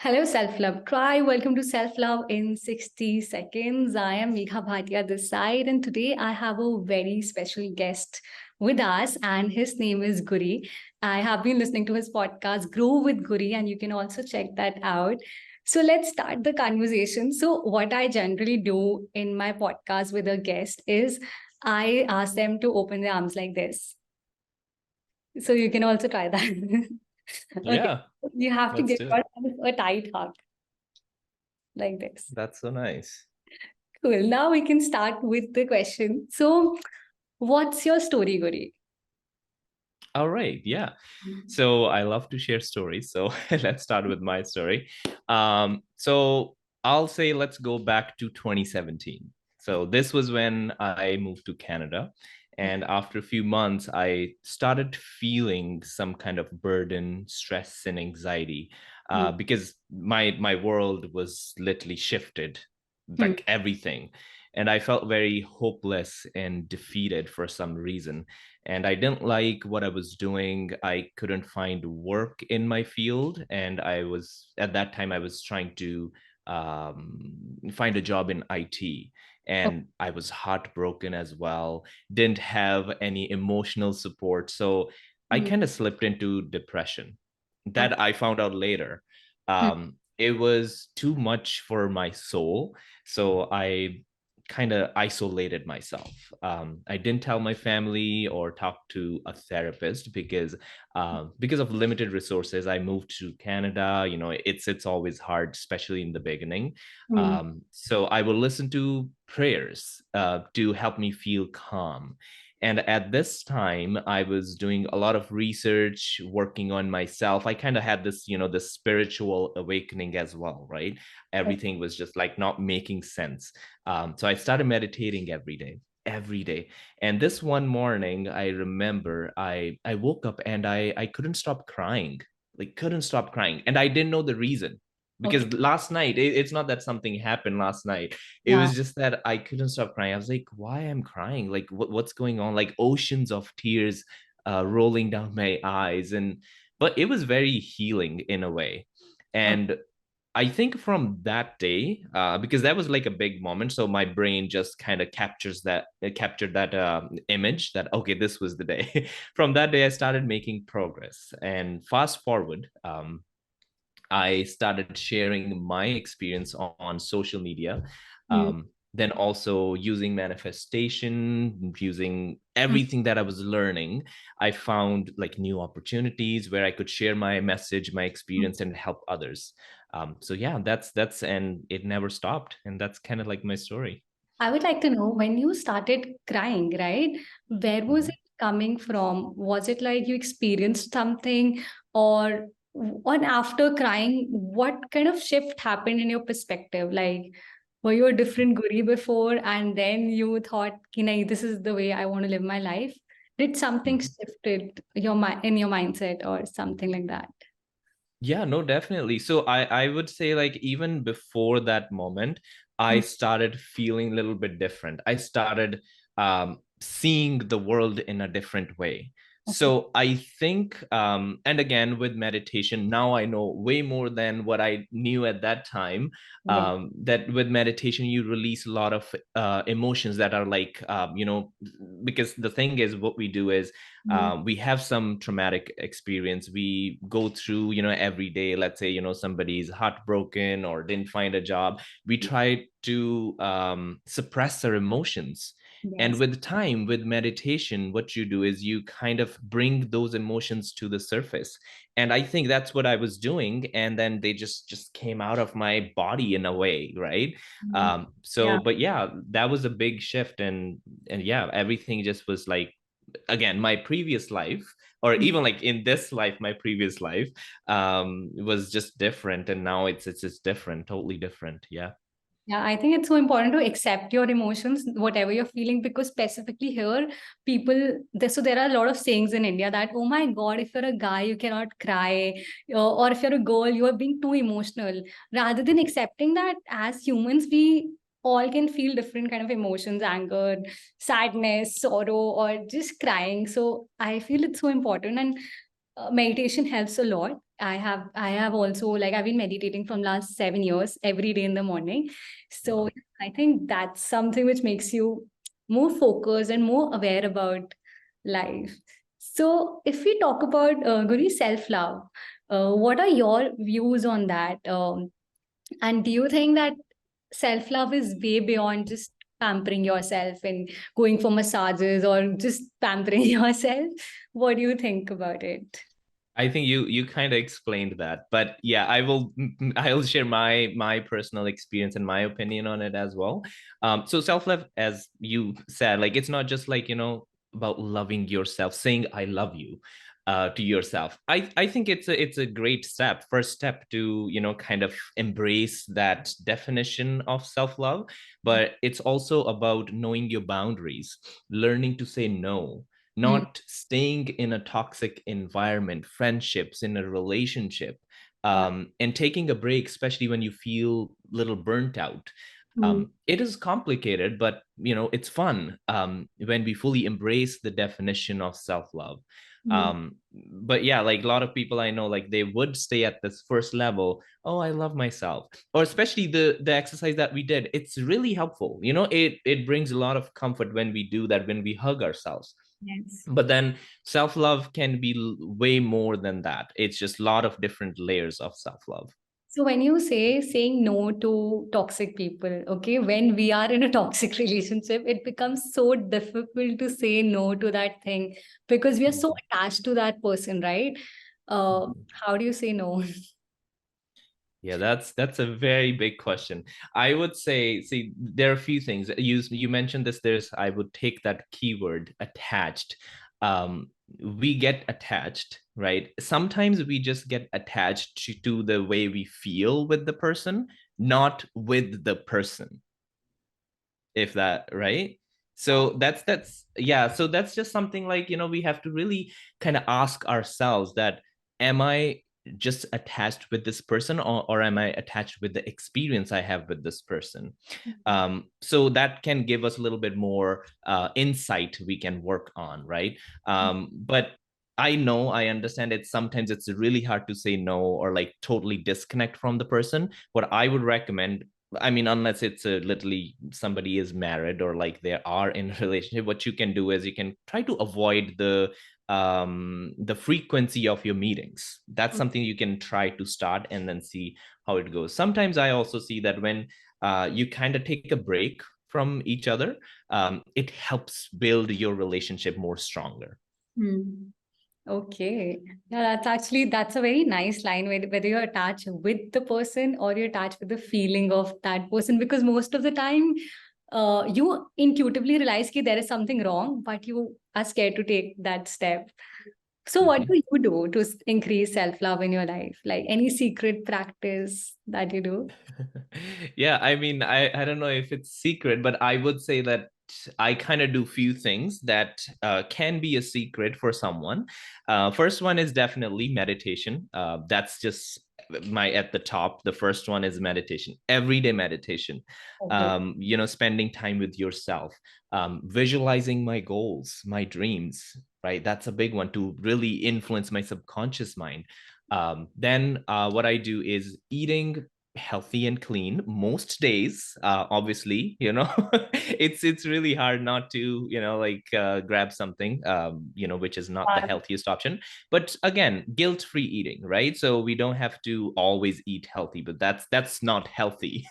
Hello, self-love tribe. Welcome to Self-Love in 60 Seconds. I am Megha Bhatia this side, and today I have a very special guest with us, and his name is Guri. I have been listening to his podcast, Grow with Guri, and you can also check that out. So let's start the conversation. So, what I generally do in my podcast with a guest is I ask them to open their arms like this. So you can also try that. Okay. Yeah, You have to let's give do it. yourself a tight hug like this. That's so nice. Cool. Now we can start with the question. So, what's your story, Guri? All right, yeah. So I love to share stories. So let's start with my story. So I'll say let's go back to 2017. So this was when I moved to Canada. And after a few months, I started feeling some kind of burden, stress, and anxiety because my world was literally shifted, Hmm. like everything. And I felt very hopeless and defeated for some reason, and I didn't like what I was doing. I couldn't find work in my field, and I was at that time I was trying to find a job in IT, Oh, and I was heartbroken as well. Didn't have any emotional support, so I hmm. kind of slipped into depression. That Okay. I found out later. Hmm. It was too much for my soul, so I kind of isolated myself. I didn't tell my family or talk to a therapist because of limited resources. I moved to Canada. You know, it's always hard, especially in the beginning. Hmm. So I will listen to prayers to help me feel calm. And at this time, I was doing a lot of research, working on myself. I kind of had this, this spiritual awakening as well, right? Everything was just like not making sense. So I started meditating every day. And this one morning, I remember I woke up and I couldn't stop crying, like couldn't stop crying, and I didn't know the reason. Because Okay. last night, it's not that something happened last night. It Yeah. was just that I couldn't stop crying. I was like, why I'm crying? Like, what's going on? Like oceans of tears rolling down my eyes. But it was very healing in a way. Okay. And I think from that day, because that was like a big moment, so my brain just kind of captured that image that okay, this was the day. From that day, I started making progress. And fast forward, I started sharing my experience on social media. Hmm. Then also using manifestation, using Hmm. everything that I was learning, I found like new opportunities where I could share my message, my experience, and help others. So yeah, that's and it never stopped, and that's kind of like my story. I would like to know when you started crying, right? Where was Mhm. it coming from? Was it like you experienced something, or on after crying, what kind of shift happened in your perspective? Like, were you a different Guri before, and then you thought, "Ki nahi, this is the way I want to live my life"? Did something Mhm. shifted your in your mindset or something like that? Yeah, no, definitely. So I would say like even before that moment, I Mm. started feeling a little bit different. I started seeing the world in a different way. Okay. So I think, and again with meditation, now I know way more than what I knew at that time. Right. That with meditation you release a lot of emotions that are like, because the thing is, what we do is Mm. we have some traumatic experience we go through, every day. Let's say, somebody's heartbroken or didn't find a job. We try to suppress our emotions. And Yes. with time, with meditation, what you do is you kind of bring those emotions to the surface. And I think that's what I was doing, and then they just came out of my body in a way, right? Mm. So but yeah, that was a big shift. And yeah, everything just was like, again, my previous life, or Yeah. even like in this life, my previous life was just different, and now it's just different, totally different. Yeah. Yeah, I think it's so important to accept your emotions, whatever you're feeling, because specifically here, so there are a lot of sayings in India that, oh my God, if you're a guy, you cannot cry, or if you're a girl, you are being too emotional. Rather than accepting that as humans, we all can feel different kind of emotions, anger, sadness, sorrow, or just crying. So I feel it's so important. And meditation helps a lot. I have also, like, I've been meditating from last 7 years every day in the morning. So Wow. I think that's something which makes you more focused and more aware about life. So if we talk about Guri, self-love, what are your views on that? And do you think that self love is way beyond just pampering yourself and going for massages or just pampering yourself? What do you think about it? I think you kind of explained that, but yeah, I'll share my personal experience and my opinion on it as well. So self-love, as you said, like it's not just like, about loving yourself, saying I love you to yourself. I think it's a great step, first step to, kind of embrace that definition of self-love, but it's also about knowing your boundaries, learning to say no, Hmm. not staying in a toxic environment, friendships, in a relationship, Yeah. and taking a break, especially when you feel a little burnt out. Hmm. It is complicated, but it's fun when we fully embrace the definition of self-love. Hmm. But yeah, like a lot of people I know, like they would stay at this first level. Oh, I love myself, or especially the exercise that we did. It's really helpful. It brings a lot of comfort when we do that, when we hug ourselves. Yes. But then self-love can be way more than that. It's just a lot of different layers of self-love. So when you say saying no to toxic people, okay, when we are in a toxic relationship, it becomes so difficult to say no to that thing because we are so Mhm. attached to that person, right? Mhm. How do you say no? Yeah, that's a very big question. I would say, see, there are a few things. You mentioned this. I would take that keyword attached. We get attached, right? Sometimes we just get attached to the way we feel with the person, not with the person, if that right. So that's yeah, so that's just something like, we have to really kind of ask ourselves that, am I just attached with this person, or am I attached with the experience I have with this person? So that can give us a little bit more insight we can work on, right? But I understand it, sometimes it's really hard to say no or like totally disconnect from the person. What I would recommend, I mean, unless it's literally somebody is married or like they are in a relationship, what you can do is you can try to avoid the frequency of your meetings. That's something you can try to start and then see how it goes. Sometimes I also see that when you kind of take a break from each other, it helps build your relationship more stronger. Hmm. Okay. Yeah, that's a very nice line, whether you're attached with the person or you're attached with the feeling of that person, because most of the time, you intuitively realize that there is something wrong, but you are scared to take that step. So what Mhm. do you do to increase self-love in your life? Like any secret practice that you do? Yeah, I mean, I don't know if it's secret, but I would say that I kind of do few things that can be a secret for someone. First one is definitely meditation. That's just my at the top. The first one is meditation, everyday meditation. Okay. Spending time with yourself, visualizing my goals, my dreams, right? That's a big one to really influence my subconscious mind. Then what I do is eating healthy and clean most days. Obviously, it's really hard not to, like grab something, which is not the healthiest option. But again, guilt-free eating, right? So we don't have to always eat healthy, but that's not healthy.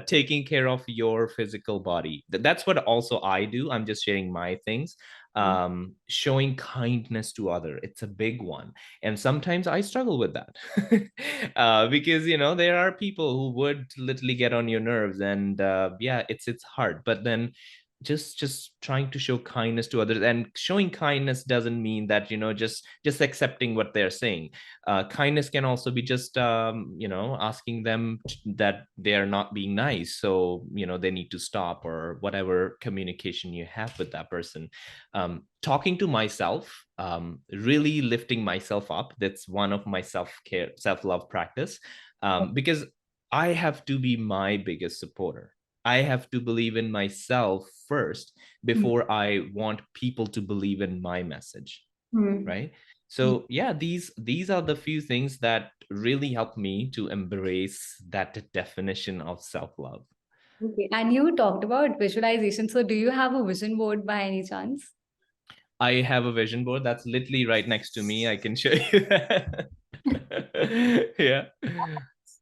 Taking care of your physical body, that's what also I do. I'm just sharing my things. Showing kindness to other, it's a big one, and sometimes I struggle with that. Because there are people who would literally get on your nerves, and yeah, it's hard. But then just trying to show kindness to others, and showing kindness doesn't mean that, just accepting what they're saying. Kindness can also be just asking them that they are not being nice, so they need to stop, or whatever communication you have with that person. Talking to myself, really lifting myself up, that's one of my self-care, self-love practice. Because I have to be my biggest supporter. I have to believe in myself first Hmm. before I want people to believe in my message, Hmm. right? So yeah, these are the few things that really help me to embrace that definition of self-love. Okay. And you talked about visualization. So, do you have a vision board by any chance? I have a vision board that's literally right next to me. I can show you that. Yeah.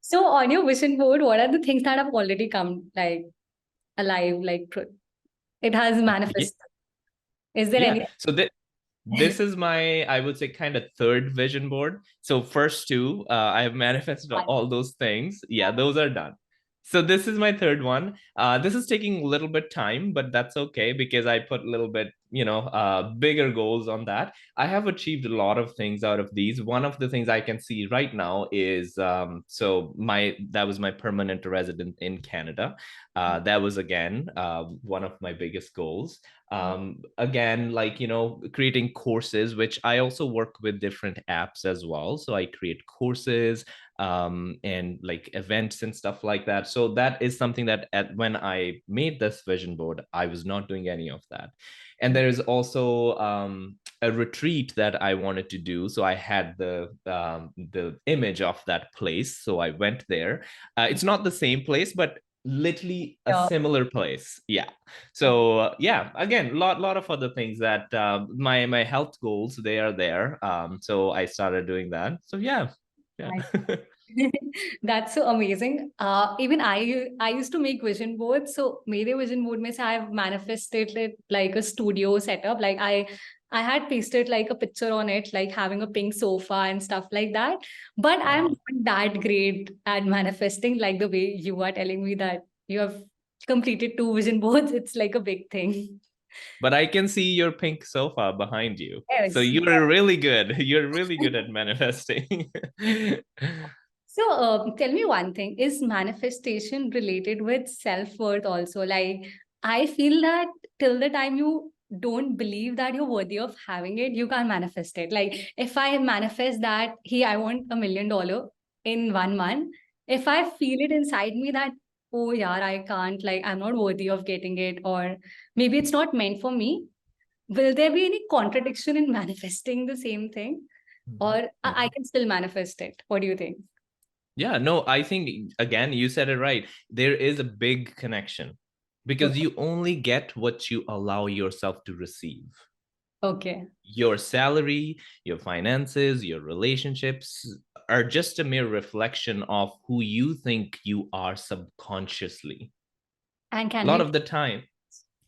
So, on your vision board, what are the things that have already come like alive, like it has Yeah. manifested? Is there Yeah. any? So this is my, I would say, kind of third vision board. So first two, I have manifested all those things. Yeah, those are done. So this is my third one. This is taking a little bit time, but that's okay because I put a little bit, bigger goals on that. I have achieved a lot of things out of these. One of the things I can see right now is so my that was my permanent resident in Canada. That was again one of my biggest goals. Again, like, creating courses, which I also work with different apps as well. So I create courses and like events and stuff like that. So that is something that when I made this vision board, I was not doing any of that. And there is also a retreat that I wanted to do. So I had the image of that place. So I went there. It's not the same place, but literally a Yeah. similar place. Yeah. Okay. So yeah, again, lot of other things that my health goals, they are there. So I started doing that. So yeah, yeah. Nice. That's so amazing. Even I used to make vision boards. So मेरे vision board में से I've manifested it like a studio setup. Like I had pasted like a picture on it, like having a pink sofa and stuff like that. But I'm Wow. not that great at manifesting like the way you are telling me that you have completed two vision boards. It's like a big thing. But I can see your pink sofa behind you. So Yes. you're really good. You're really good at manifesting. So, tell me one thing, is manifestation related with self-worth also? Like, I feel that till the time you don't believe that you're worthy of having it, you can't manifest it. Like, if I manifest that, hey, I want $1 million in 1 month, if I feel it inside me that, oh, yeah, I can't, like, I'm not worthy of getting it, or maybe it's not meant for me, will there be any contradiction in manifesting the same thing? Or Mhm, I mhm. can still manifest it? What do you think? Yeah, no, I think again, you said it right. There is a big connection because you only get what you allow yourself to receive. Okay. Your salary, your finances, your relationships are just a mere reflection of who you think you are subconsciously. And A can lot we of the time,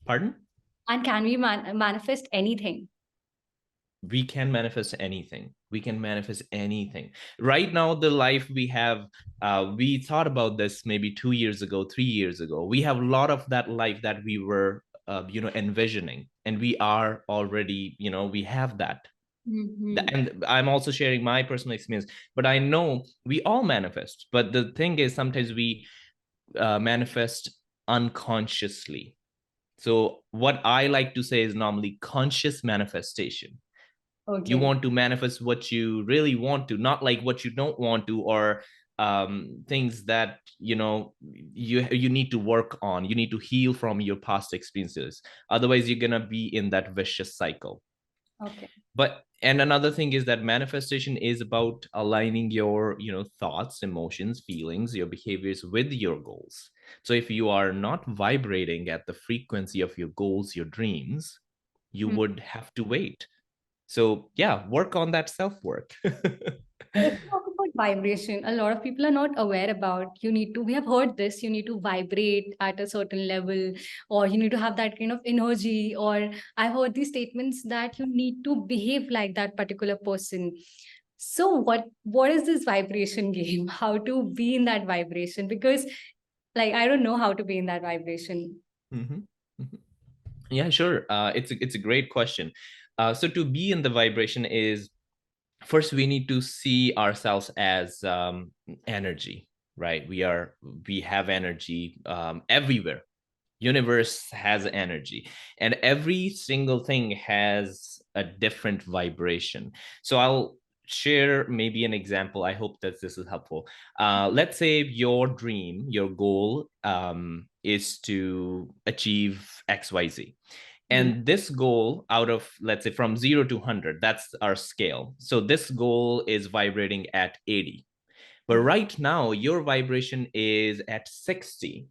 pardon? manifest anything? We can manifest anything. We can manifest anything. Right now, the life we have, we thought about this maybe 2 years ago, 3 years ago. We have a lot of that life that we were, envisioning, and we are already, we have that. Hmm. And I'm also sharing my personal experience, but I know we all manifest. But the thing is, sometimes we manifest unconsciously. So what I like to say is normally conscious manifestation. You Okay. want to manifest what you really want to, not like what you don't want to, or things that you need to work on. You need to heal from your past experiences, otherwise you're gonna be in that vicious cycle. Okay. But and another thing is that manifestation is about aligning your thoughts, emotions, feelings, your behaviors with your goals. So if you are not vibrating at the frequency of your goals, your dreams, you Hmm. would have to wait. So yeah, work on that self-work. If you talk about vibration, a lot of people are not aware about you need to, we have heard this, you need to vibrate at a certain level, or you need to have that kind of energy, or I've heard these statements that you need to behave like that particular person. So what is this vibration game? How to be in that vibration? Because like I don't know how to be in that vibration. Mhm, mhm. Yeah, sure. It's a great question. So to be in the vibration is, first we need to see ourselves as energy, right? We have energy everywhere. Universe has energy, and every single thing has a different vibration. So I'll share maybe an example. I hope that this is helpful. Let's say your dream, your goal, is to achieve XYZ, And this goal, out of, let's say, from 0 to 100, that's our scale. So this goal is vibrating at 80. But right now, your vibration is at 60.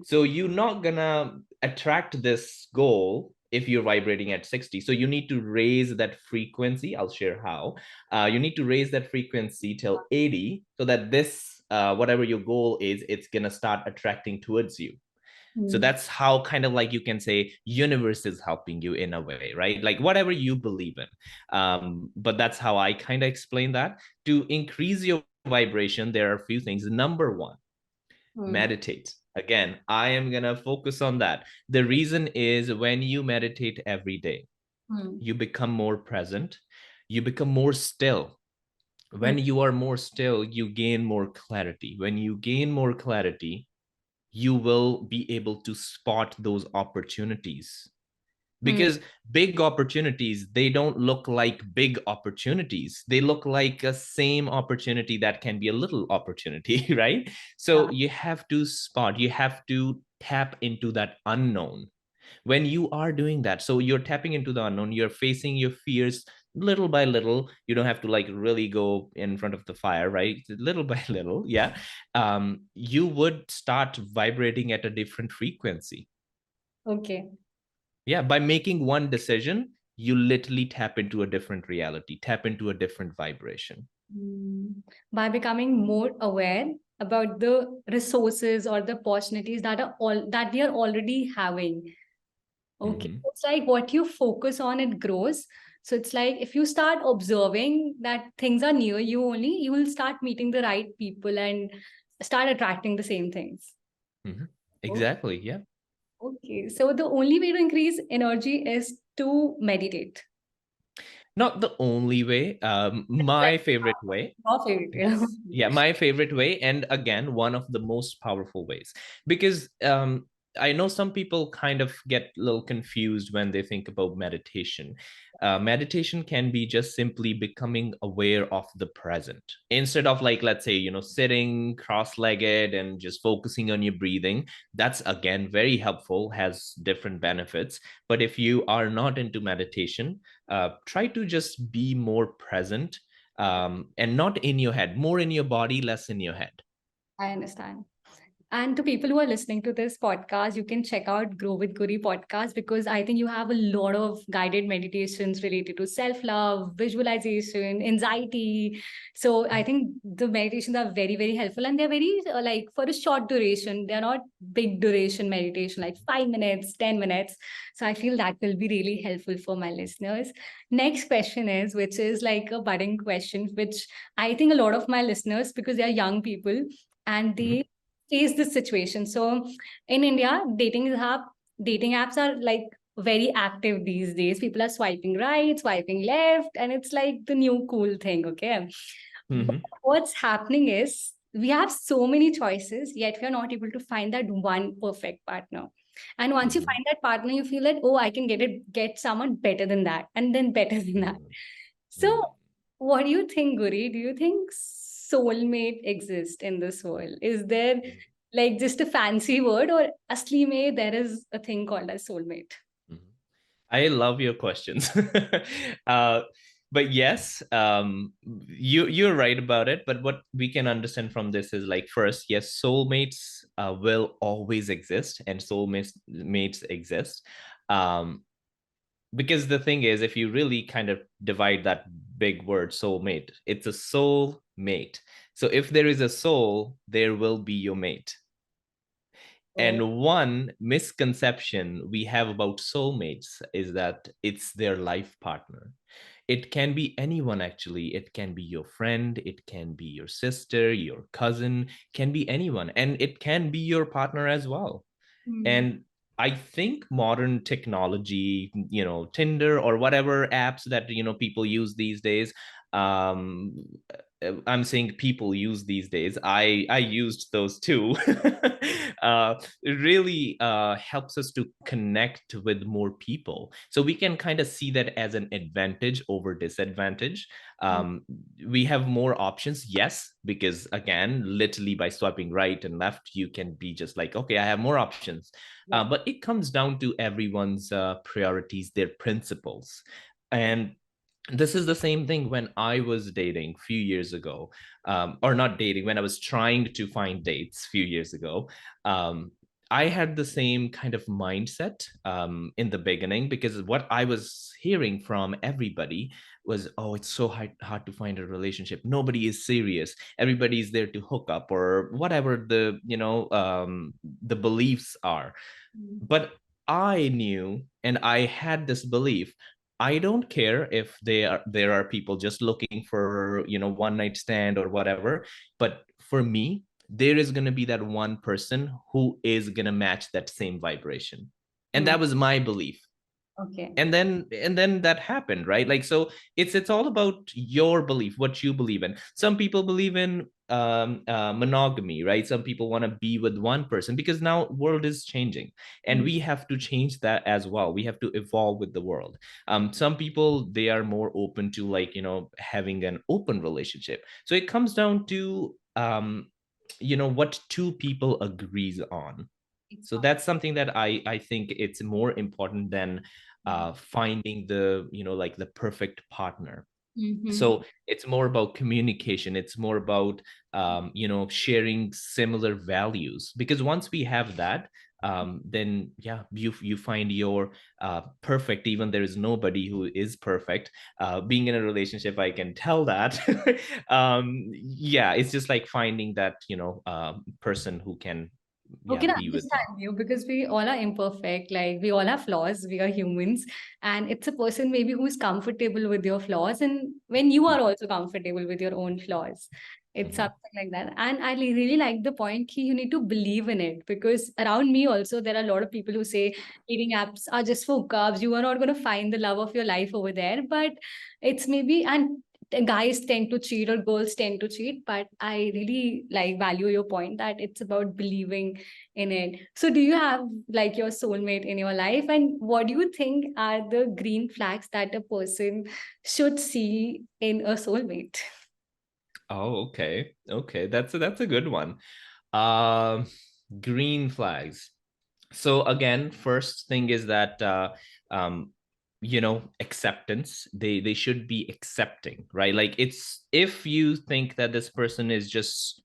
So you're not gonna attract this goal if you're vibrating at 60. So you need to raise that frequency. I'll share how. You need to raise that frequency till 80 so that this, whatever your goal is, it's gonna start attracting towards you. So that's how, kind of like, you can say universe is helping you in a way, right? Like whatever you believe in. But that's how I kind of explain that. To increase your vibration, there are a few things. Number one, meditate. Again, I am going to focus on that. The reason is, when you meditate every day, you become more present, you become more still. When you are more still, you gain more clarity. When you gain more clarity, you will be able to spot those opportunities. Because big opportunities, they don't look like big opportunities. They look like a same opportunity that can be a little opportunity, right? So you have to spot, you have to tap into that unknown. When you are doing that, so you're tapping into the unknown, you're facing your fears little by little. You don't have to like really go in front of the fire, right? Little by little, yeah. You would start vibrating at a different frequency. Okay. Yeah, by making one decision, you literally tap into a different reality, tap into a different vibration. By becoming more aware about the resources or the opportunities that we are already having. Okay. Mhm. It's like what you focus on, it grows. So it's like if you start observing that things are near you only, you will start meeting the right people and start attracting the same things. Mhm. Oh, Exactly, yeah. okay. So the only way to increase energy is to meditate. Not the only way. Like My favorite way. your favorite. Yes. Yeah, my favorite way. And again, one of the most powerful ways. Because I know some people kind of get a little confused when they think about meditation. Meditation can be just simply becoming aware of the present. Instead of, like, let's say, sitting cross-legged and just focusing on your breathing. That's, again, very helpful, has different benefits. But if you are not into meditation, try to just be more present, and not in your head, more in your body, less in your head. I understand. And to people who are listening to this podcast, you can check out Grow with Guri podcast, because I think you have a lot of guided meditations related to self-love, visualization, anxiety. So I think the meditations are very, very helpful, and they're very like for a short duration. They're not big duration meditation, like 5 minutes, 10 minutes. So I feel that will be really helpful for my listeners. Next question is, which is like a budding question, which I think a lot of my listeners, because they are young people and Mhm. they face this situation. So in India, dating apps are like very active these days. People are swiping right, swiping left, and it's like the new cool thing. Okay. But Mhm. what's happening is we have so many choices, yet we are not able to find that one perfect partner. And once you Mhm. find that partner, you feel that, oh, I can get someone better than that, and then better than that. Mhm. So, Mhm. what do you think, Guri? Do you think soulmate exists in this world? Is there like just a fancy word, or asli mein there is a thing called as soulmate? Mhm. I love your questions. uh, but yes, you're right about it. But what we can understand from this is, like, first, yes, soulmates will always exist, and soulmates exist. Um, because the thing is, if you really kind of divide that big word soulmate, it's a soul mate. So if there is a soul, there will be your mate. Oh. And one misconception we have about soulmates is that it's their life partner. It can be anyone, actually. It can be your friend, it can be your sister, your cousin, can be anyone, and it can be your partner as well. Hmm. And I think modern technology, Tinder or whatever apps that people use these days, um I'm saying people use these days. I used those too. It really helps us to connect with more people, so we can kind of see that as an advantage over disadvantage. Mm. um, we have more options, yes, because again, literally by swiping right and left, you can be just like, okay, I have more options. Yeah. But it comes down to everyone's priorities, their principles. And this is the same thing when I was dating a few years ago, or not dating, when I was trying to find dates a few years ago. Um, I had the same kind of mindset in the beginning, because what I was hearing from everybody was, oh, it's so hard to find a relationship. Nobody is serious. Everybody is there to hook up or whatever the beliefs are. Mm. But I knew, and I had this belief, I don't care if there are people just looking for, one night stand or whatever. But for me, there is going to be that one person who is going to match that same vibration. And Mm. that was my belief. Okay. And then that happened, right? Like, so it's all about your belief, what you believe in. Some people believe in monogamy, right? Some people want to be with one person, because now world is changing, and Mm. we have to change that as well. We have to evolve with the world. Some people, they are more open to, like, having an open relationship. So it comes down to what two people agrees on. So that's something that I think it's more important than finding the, like, the perfect partner. Mm-hmm. So it's more about communication. It's more about sharing similar values, because once we have that, then yeah, you find your perfect. Even there is nobody who is perfect. Being in a relationship, I can tell that. Yeah, it's just like finding that person who can, Okay, yeah, I be with them. understand you because we all are imperfect. Like we all have flaws. We are humans, and it's a person maybe who is comfortable with your flaws, and when you are also comfortable with your own flaws, it's Mhm. something like that. And I really like the point key. You need to believe in it because around me also there are a lot of people who say dating apps are just for hookups. You are not going to find the love of your life over there, but it's maybe and guys tend to cheat or girls tend to cheat, but I really like value your point that it's about believing in it. So do you have like your soulmate in your life, and what do you think are the green flags that a person should see in a soulmate? Oh, okay, that's a good one. um Green flags. So again, first thing is that um acceptance. They should be accepting, right? Like, it's, if you think that this person is just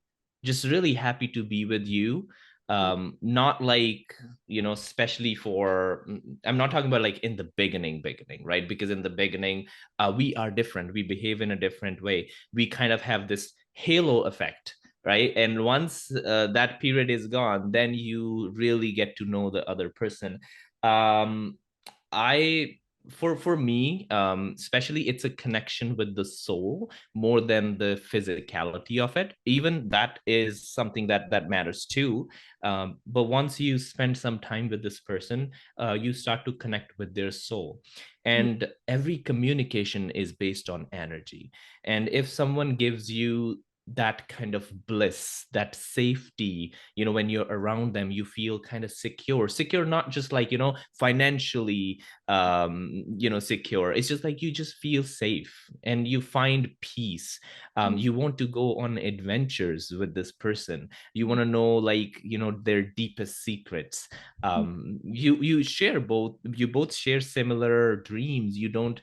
really happy to be with you, not like, especially for, I'm not talking about like in the beginning, right? Because in the beginning, we are different, we behave in a different way, we kind of have this halo effect, right? And once that period is gone, then you really get to know the other person. Um i for me, especially, it's a connection with the soul more than the physicality of it. Even that is something that matters too. But once you spend some time with this person, you start to connect with their soul. And every communication is based on energy. And if someone gives you that kind of bliss, that safety, when you're around them, you feel kind of secure, not just like, financially, secure. It's just like you just feel safe and you find peace. You want to go on adventures with this person. You want to know, like, their deepest secrets. You both share similar dreams. You don't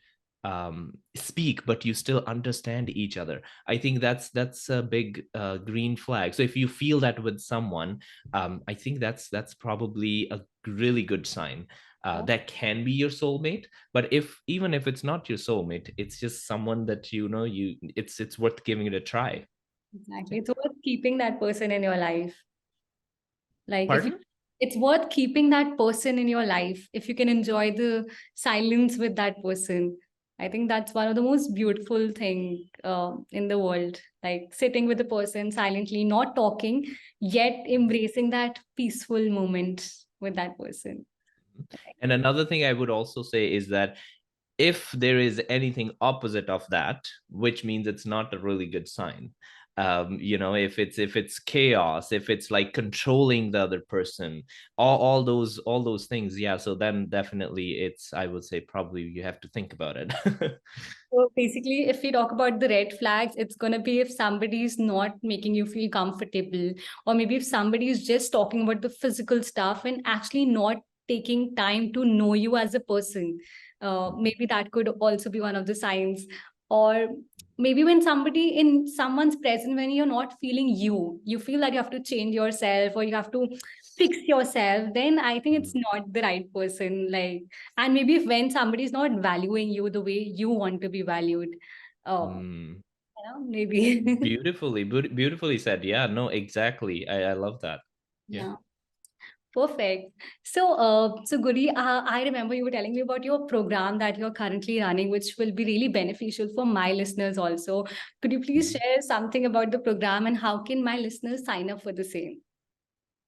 speak, but you still understand each other. I think that's a big green flag. So if you feel that with someone, I think that's probably a really good sign. That can be your soulmate. But even if it's not your soulmate, it's just someone that it's worth giving it a try. Exactly. It's worth keeping that person in your life. Like if you, Pardon? it's worth keeping that person in your life if you can enjoy the silence with that person. I think that's one of the most beautiful thing in the world. Like sitting with a person silently, not talking, yet embracing that peaceful moment with that person. And another thing I would also say is that If there is anything opposite of that, which means it's not a really good sign. If it's chaos, if it's like controlling the other person, all those things, yeah, so then definitely it's, I would say, probably you have to think about it. So basically, if we talk about the red flags, it's going to be if somebody is not making you feel comfortable, or maybe if somebody is just talking about the physical stuff and actually not taking time to know you as a person. Maybe that could also be one of the signs. Or maybe when somebody in someone's present, when you're not feeling you, you feel that you have to change yourself or you have to fix yourself, then I think it's not the right person. Like, and maybe if when somebody is not valuing you the way you want to be valued, Mm. maybe. Beautifully said. Yeah, no, exactly. I love that. Yeah. Yeah, perfect. So Guri, I remember you were telling me about your program that you're currently running, which will be really beneficial for my listeners also. Could you please Mhm. share something about the program and how can my listeners sign up for the same?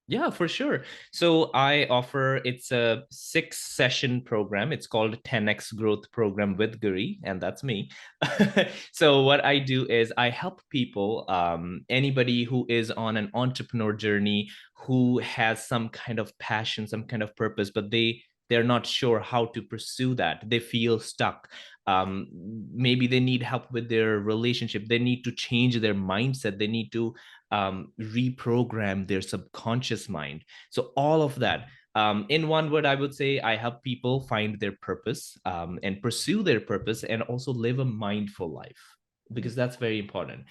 Yeah, for sure. So I offer, it's a 6 session program. It's called 10x Growth Program with Guri, and that's me. So what I do is I help people, anybody who is on an entrepreneur journey, who has some kind of passion, some kind of purpose, but they're not sure how to pursue that. They feel stuck. Um, Maybe they need help with their relationship. They need to change their mindset. They need to reprogram their subconscious mind. So all of that, in one word, I would say I help people find their purpose, and pursue their purpose, and also live a mindful life, because that's very important.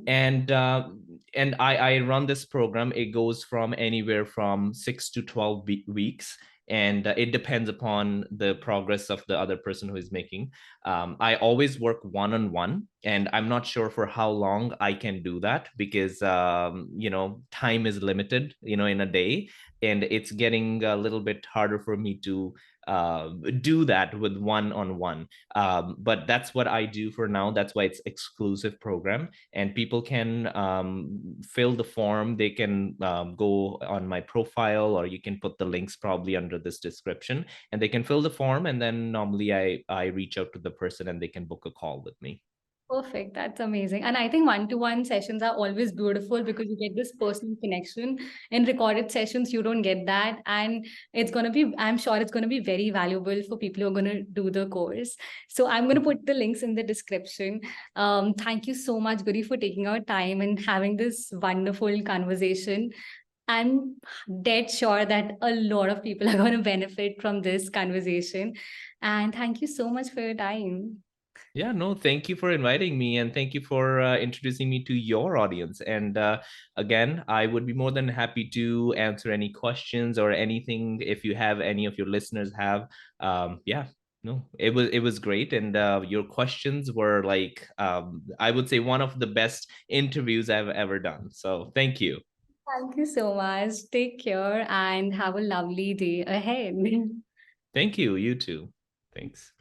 And uh, and I run this program. It goes from anywhere from 6 to 12 weeks, and it depends upon the progress of the other person who is making. I always work one on one, and I'm not sure for how long I can do that, because time is limited, in a day, and it's getting a little bit harder for me to do that with one on one. But that's what I do for now. That's why it's exclusive program, and people can fill the form. They can go on my profile, or you can put the links probably under this description, and they can fill the form, and then normally I reach out to the person and they can book a call with me. Perfect. That's amazing. And I think one-to-one sessions are always beautiful because you get this personal connection. In recorded sessions, you don't get that. And it's going to be, I'm sure it's going to be very valuable for people who are going to do the course. So I'm going to put the links in the description. Thank you so much, Guri, for taking our time and having this wonderful conversation. I'm dead sure that a lot of people are going to benefit from this conversation. And thank you so much for your time. Yeah, no, thank you for inviting me, and thank you for introducing me to your audience. And again, I would be more than happy to answer any questions or anything if you have, any of your listeners have. Yeah, no, it was great, and your questions were like, I would say, one of the best interviews I've ever done. So thank you. Thank you so much. Take care and have a lovely day ahead. Thank you. You too. Thanks.